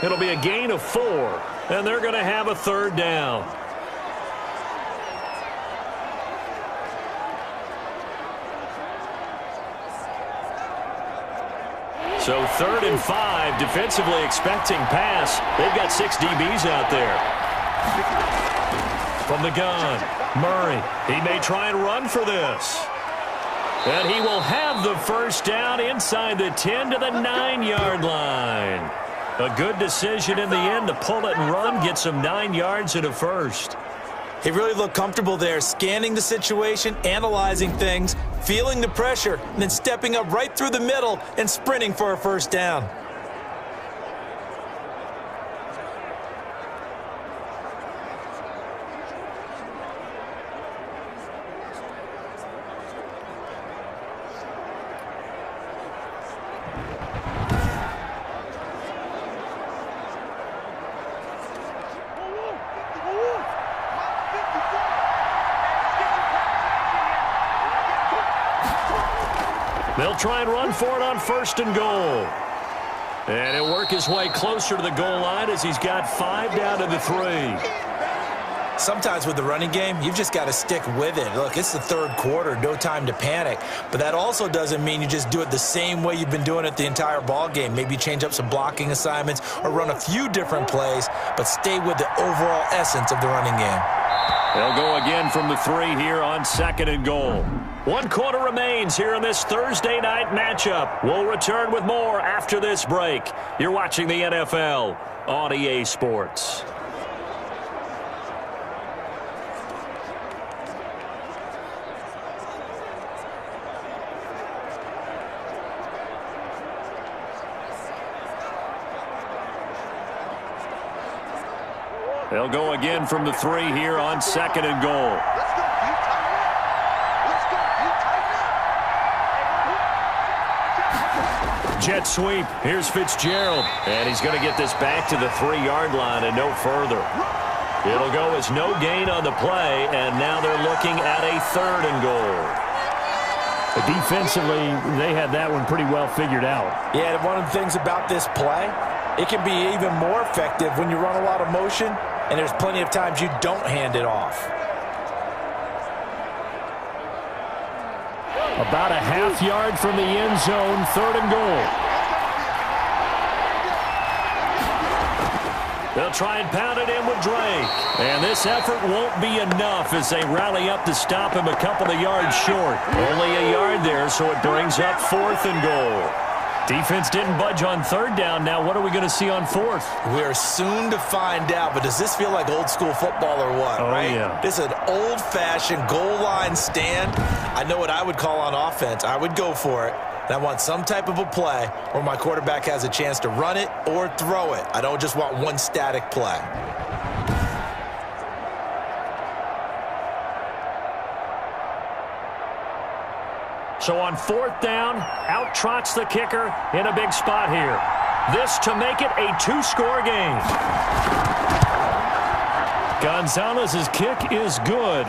It'll be a gain of 4, and they're going to have a 3rd down. So 3rd and 5, defensively expecting pass. They've got 6 DBs out there. From the gun, Murray. He may try and run for this. And he will have the first down inside the 10 to the 9-yard line. A good decision in the end to pull it and run, get some 9 yards and a first. He really looked comfortable there, scanning the situation, analyzing things, feeling the pressure, and then stepping up right through the middle and sprinting for a first down. They'll try and run for it on 1st and goal. And he'll work his way closer to the goal line as he's got 5 down to the 3. Sometimes with the running game, you've just got to stick with it. Look, it's the 3rd quarter, no time to panic. But that also doesn't mean you just do it the same way you've been doing it the entire ball game. Maybe change up some blocking assignments or run a few different plays, but stay with the overall essence of the running game. They'll go again from the 3 here on 2nd and goal. 1 quarter remains here in this Thursday night matchup. We'll return with more after this break. You're watching the NFL on EA Sports. They'll go again from the 3 here on 2nd and goal. Jet sweep. Here's Fitzgerald. And he's going to get this back to the 3-yard line and no further. It'll go as no gain on the play, and now they're looking at a 3rd and goal. Defensively, they had that one pretty well figured out. Yeah, and one of the things about this play, it can be even more effective when you run a lot of motion, and there's plenty of times you don't hand it off. About a half-yard from the end zone, 3rd and goal. They'll try and pound it in with Drake. And this effort won't be enough as they rally up to stop him a couple of yards short. Only a yard there, so it brings up 4th and goal. Defense didn't budge on 3rd down. Now what are we going to see on 4th? We're soon to find out, but does this feel like old school football or what, right? Yeah. This is an old-fashioned goal line stand. I know what I would call on offense. I would go for it. And I want some type of a play where my quarterback has a chance to run it or throw it. I don't just want one static play. So on 4th down, out trots the kicker in a big spot here. This to make it a 2-score game. Gonzalez's kick is good.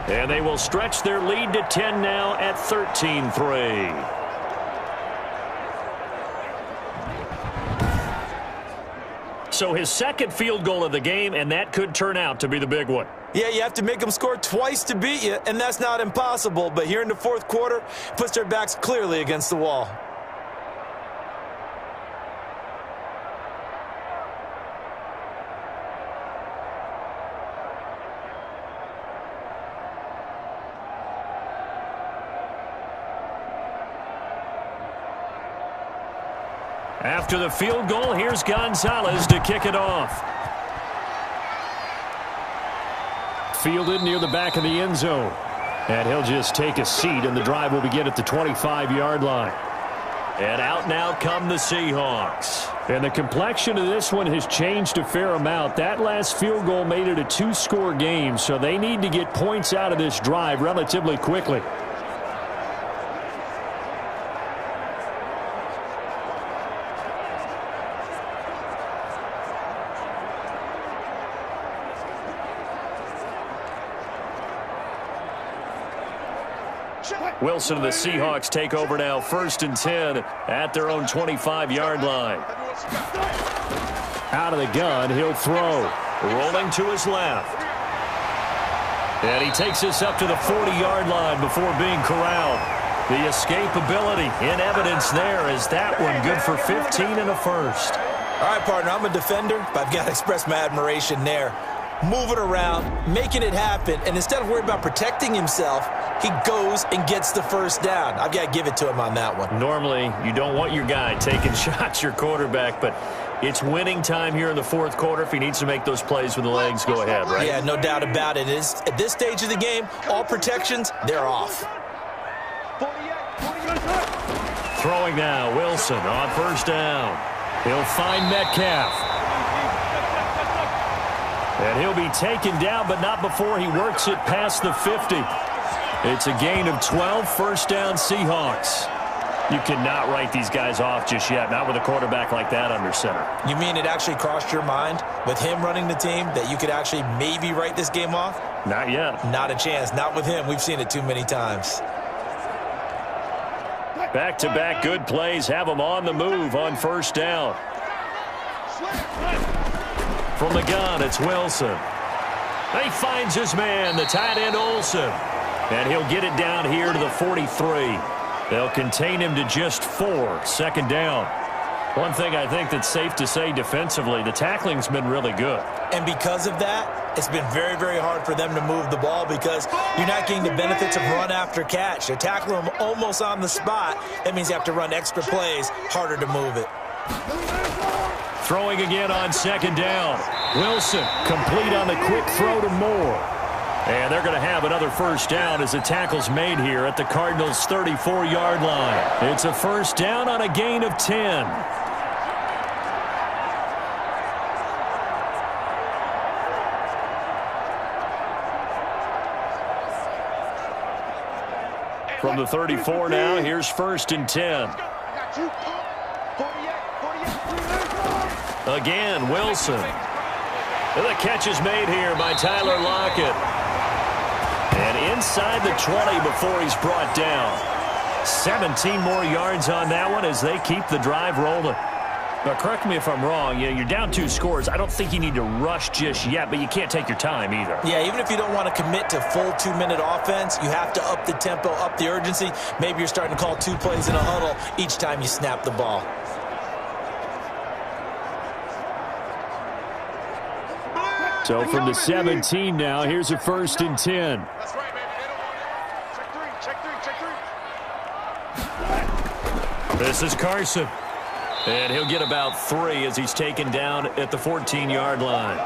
And they will stretch their lead to 10 now at 13-3. So his 2nd field goal of the game, and that could turn out to be the big one. Yeah, you have to make them score twice to beat you, and that's not impossible. But here in the 4th quarter, puts their backs clearly against the wall. After the field goal, here's Gonzalez to kick it off. Fielded near the back of the end zone. And he'll just take a seat, and the drive will begin at the 25-yard line. And out now come the Seahawks. And the complexion of this one has changed a fair amount. That last field goal made it a 2-score game, so they need to get points out of this drive relatively quickly. Wilson and the Seahawks take over now, 1st and 10 at their own 25-yard line. Out of the gun, he'll throw. Rolling to his left. And he takes this up to the 40-yard line before being corralled. The escapability in evidence there as that one good for 15 and a first. All right, partner, I'm a defender, but I've got to express my admiration there. Moving around, making it happen, and instead of worrying about protecting himself, he goes and gets the first down. I've got to give it to him on that one. Normally, you don't want your guy taking shots, your quarterback, but it's winning time here in the fourth quarter. If he needs to make those plays with the legs, go ahead, right? Yeah, no doubt about it. At this stage of the game, all protections, they're off. Throwing now, Wilson on first down. He'll find Metcalf. And he'll be taken down, but not before he works it past the 50. It's a gain of 12, first down Seahawks. You cannot write these guys off just yet, not with a quarterback like that under center. You mean it actually crossed your mind with him running the team that you could actually maybe write this game off? Not yet. Not a chance. Not with him. We've seen it too many times. Back-to-back good plays have him on the move on first down. From the gun, it's Wilson. He finds his man, the tight end Olsen. And he'll get it down here to the 43. They'll contain him to just 4, second down. One thing I think that's safe to say defensively, the tackling's been really good. And because of that, it's been very, very hard for them to move the ball because you're not getting the benefits of run after catch. They're tackling him almost on the spot. That means you have to run extra plays, harder to move it. Throwing again on second down. Wilson complete on the quick throw to Moore. And they're going to have another first down as the tackle's made here at the Cardinals' 34-yard line. It's a first down on a gain of 10. From the 34 now, here's first and 10. Again, Wilson. And the catch is made here by Tyler Lockett. And inside the 20 before he's brought down. 17 more yards on that one as they keep the drive rolling. Now, correct me if I'm wrong. You're down 2 scores. I don't think you need to rush just yet, but you can't take your time either. Yeah, even if you don't want to commit to full 2-minute offense, you have to up the tempo, up the urgency. Maybe you're starting to call 2 plays in a huddle each time you snap the ball. So from the 17 now, here's a first and 10. That's right, baby. Check three. This is Carson. And he'll get about 3 as he's taken down at the 14-yard line.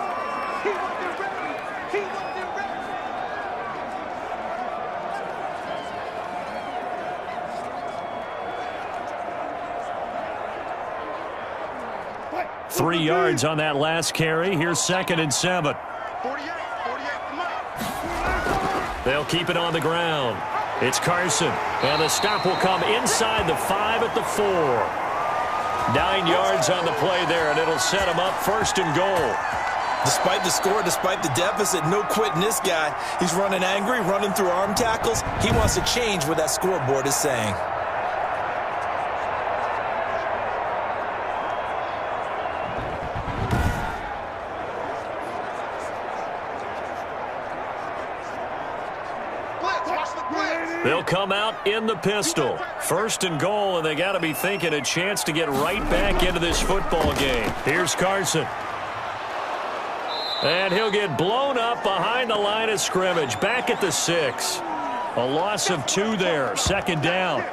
Three yards on that last carry. Here's second and 7. 48, come on. They'll keep it on the ground. It's Carson. And the stop will come inside the 5 at the 4. 9 yards on the play there, and it'll set him up first and goal. Despite the score, despite the deficit, no quitting this guy. He's running angry, running through arm tackles. He wants to change what that scoreboard is saying. They'll come out in the pistol. First and goal, and they got to be thinking a chance to get right back into this football game. Here's Carson. And he'll get blown up behind the line of scrimmage. Back at the 6. A loss of 2 there. Second down.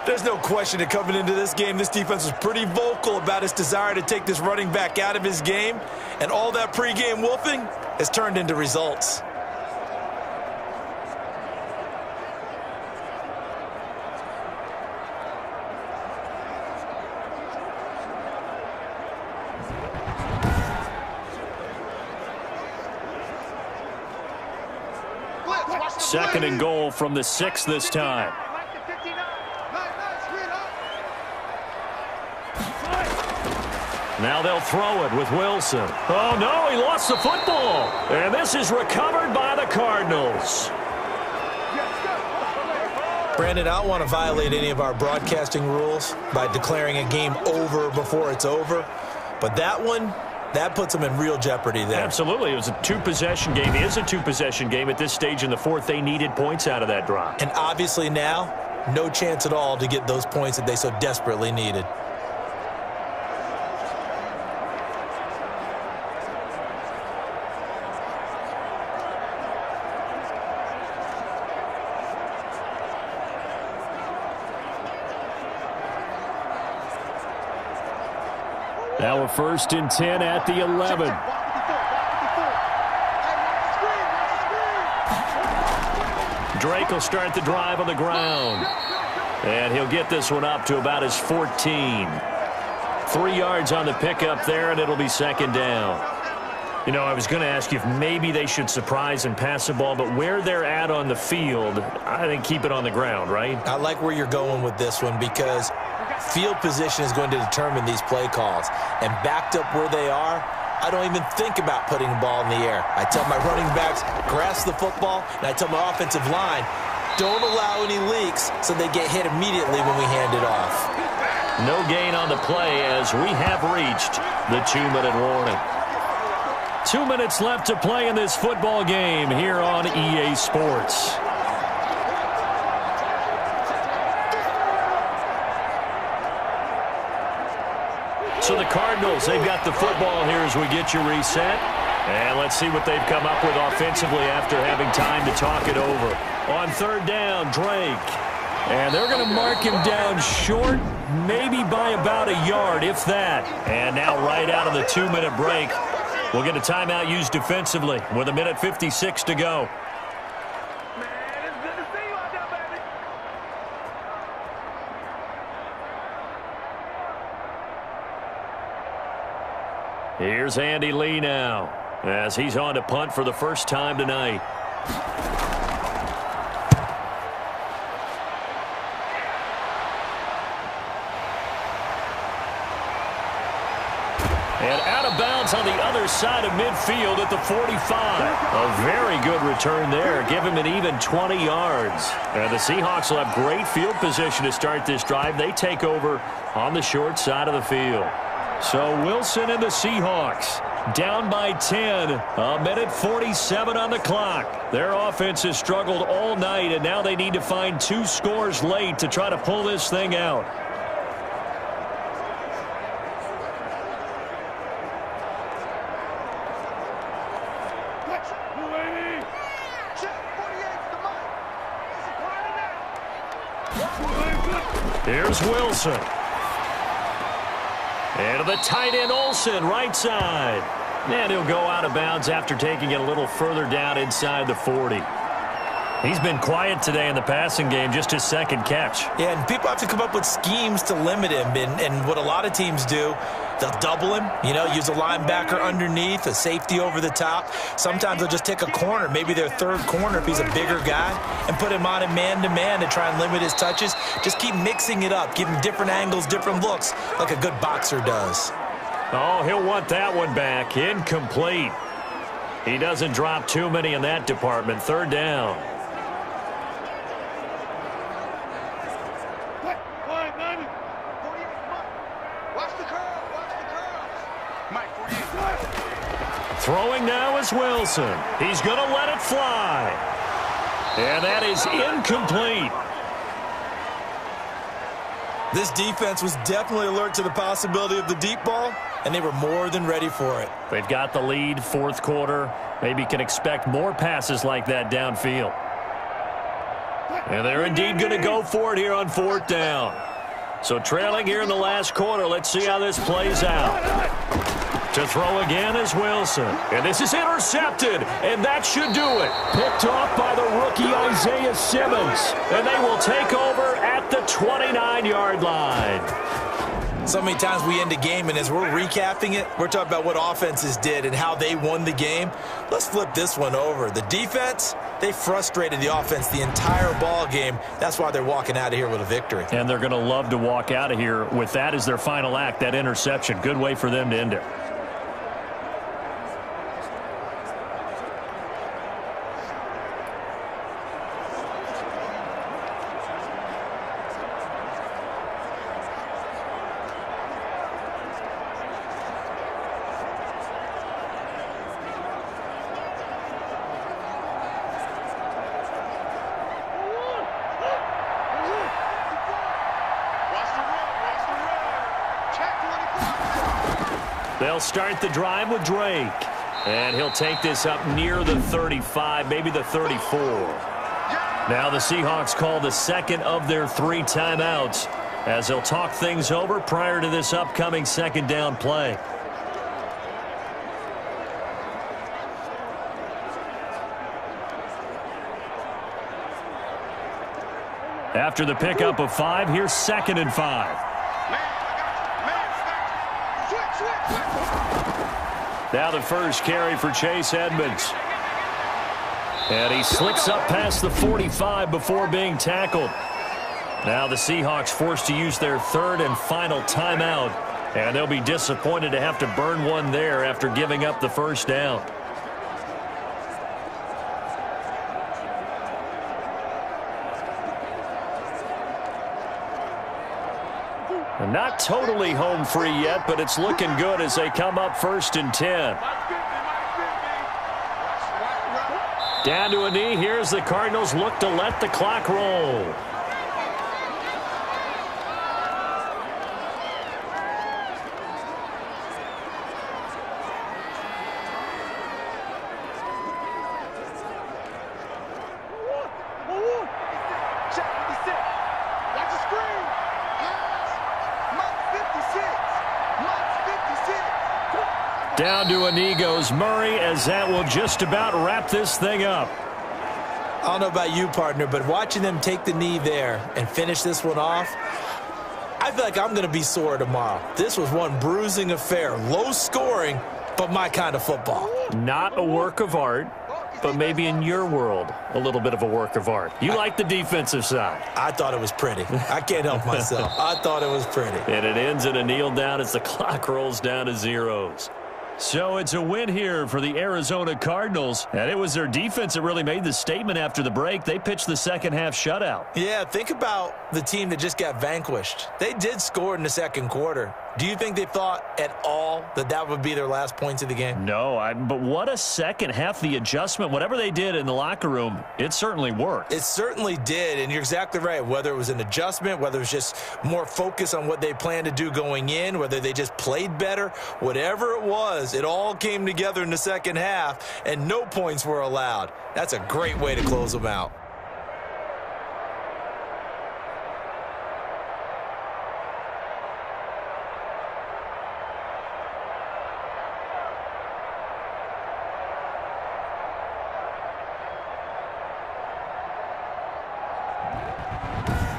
There's no question that coming into this game, this defense was pretty vocal about its desire to take this running back out of his game. And all that pregame wolfing has turned into results. Second and goal from the 6 this time. Now they'll throw it with Wilson. Oh, no, he lost the football. And this is recovered by the Cardinals. Brandon, I don't want to violate any of our broadcasting rules by declaring a game over before it's over. But that one, that puts them in real jeopardy there. Absolutely. It was a 2-possession game. It is a 2-possession game at this stage in the fourth. They needed points out of that drive. And obviously now, no chance at all to get those points that they so desperately needed. Now we're 1st and 10 at the 11. Drake will start the drive on the ground. And he'll get this one up to about his 14. 3 yards on the pickup there, and it'll be 2nd down. You know, I was going to ask you if maybe they should surprise and pass the ball, but where they're at on the field, I think keep it on the ground, right? I like where you're going with this one because field position is going to determine these play calls. And backed up where they are, I don't even think about putting the ball in the air. I tell my running backs, grasp the football, and I tell my offensive line, don't allow any leaks so they get hit immediately when we hand it off. No gain on the play as we have reached the 2-minute warning. 2 minutes left to play in this football game here on EA Sports. So the Cardinals, they've got the football here as we get you reset. And let's see what they've come up with offensively after having time to talk it over. On 3rd down, Drake. And they're going to mark him down short, maybe by about a yard, if that. And now right out of the 2-minute break, we'll get a timeout used defensively with 1:56 to go. Here's Andy Lee now as he's on to punt for the first time tonight. And out of bounds on the other side of midfield at the 45. A very good return there. Give him an even 20 yards. And the Seahawks will have great field position to start this drive. They take over on the short side of the field. So Wilson and the Seahawks down by 10. 1:47 on the clock. Their offense has struggled all night, and now they need to find 2 scores late to try to pull this thing out. Here's Wilson. And the tight end Olsen, right side. And he'll go out of bounds after taking it a little further down inside the 40. He's been quiet today in the passing game, just his 2nd catch. Yeah, and people have to come up with schemes to limit him. And what a lot of teams do, they'll double him, use a linebacker underneath, a safety over the top. Sometimes they'll just take a corner, maybe their 3rd corner if he's a bigger guy, and put him on a man-to-man to try and limit his touches. Just keep mixing it up, give him different angles, different looks, like a good boxer does. Oh, he'll want that one back. Incomplete. He doesn't drop too many in that department. 3rd down. Throwing now is Wilson. He's going to let it fly. And that is incomplete. This defense was definitely alert to the possibility of the deep ball, and they were more than ready for it. They've got the lead, 4th quarter. Maybe can expect more passes like that downfield. And they're indeed going to go for it here on 4th down. So trailing here in the last quarter, let's see how this plays out. To throw again is Wilson. And this is intercepted, and that should do it. Picked off by the rookie Isaiah Simmons. And they will take over at the 29-yard line. So many times we end a game, and as we're recapping it, we're talking about what offenses did and how they won the game. Let's flip this one over. The defense, they frustrated the offense the entire ball game. That's why they're walking out of here with a victory. And they're going to love to walk out of here with that as their final act, that interception. Good way for them to end it. They'll start the drive with Drake. And he'll take this up near the 35, maybe the 34. Now the Seahawks call the second of their 3 timeouts as they'll talk things over prior to this upcoming second down play. After the pickup of 5, here's 2nd and 5. Now the first carry for Chase Edmonds. And he slips up past the 45 before being tackled. Now the Seahawks forced to use their 3rd and final timeout. And they'll be disappointed to have to burn one there after giving up the first down. Not totally home free yet, but it's looking good as they come up 1st and 10. Down to a knee. Here's the Cardinals look to let the clock roll. Down to a knee goes Murray, as that will just about wrap this thing up. I don't know about you, partner, but watching them take the knee there and finish this one off, I feel like I'm going to be sore tomorrow. This was one bruising affair. Low scoring, but my kind of football. Not a work of art, but maybe in your world, a little bit of a work of art. You like the defensive side. I thought it was pretty. I can't help myself. I thought it was pretty. And it ends in a kneel down as the clock rolls down to zeros. So it's a win here for the Arizona Cardinals, and it was their defense that really made the statement after the break. They pitched the second half shutout. Yeah, think about the team that just got vanquished. They did score in the second quarter. Do you think they thought at all that that would be their last points of the game? No, but what a second half. The adjustment, whatever they did in the locker room, it certainly worked. It certainly did, and you're exactly right. Whether it was an adjustment, whether it was just more focus on what they planned to do going in, whether they just played better, whatever it was, it all came together in the second half, and no points were allowed. That's a great way to close them out.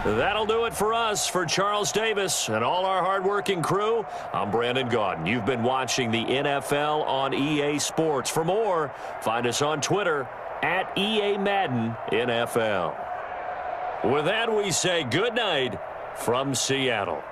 That'll do it for us. For Charles Davis and all our hardworking crew, I'm Brandon Gaudin. You've been watching the NFL on EA Sports. For more, find us on Twitter at EA Madden NFL. With that, we say good night from Seattle.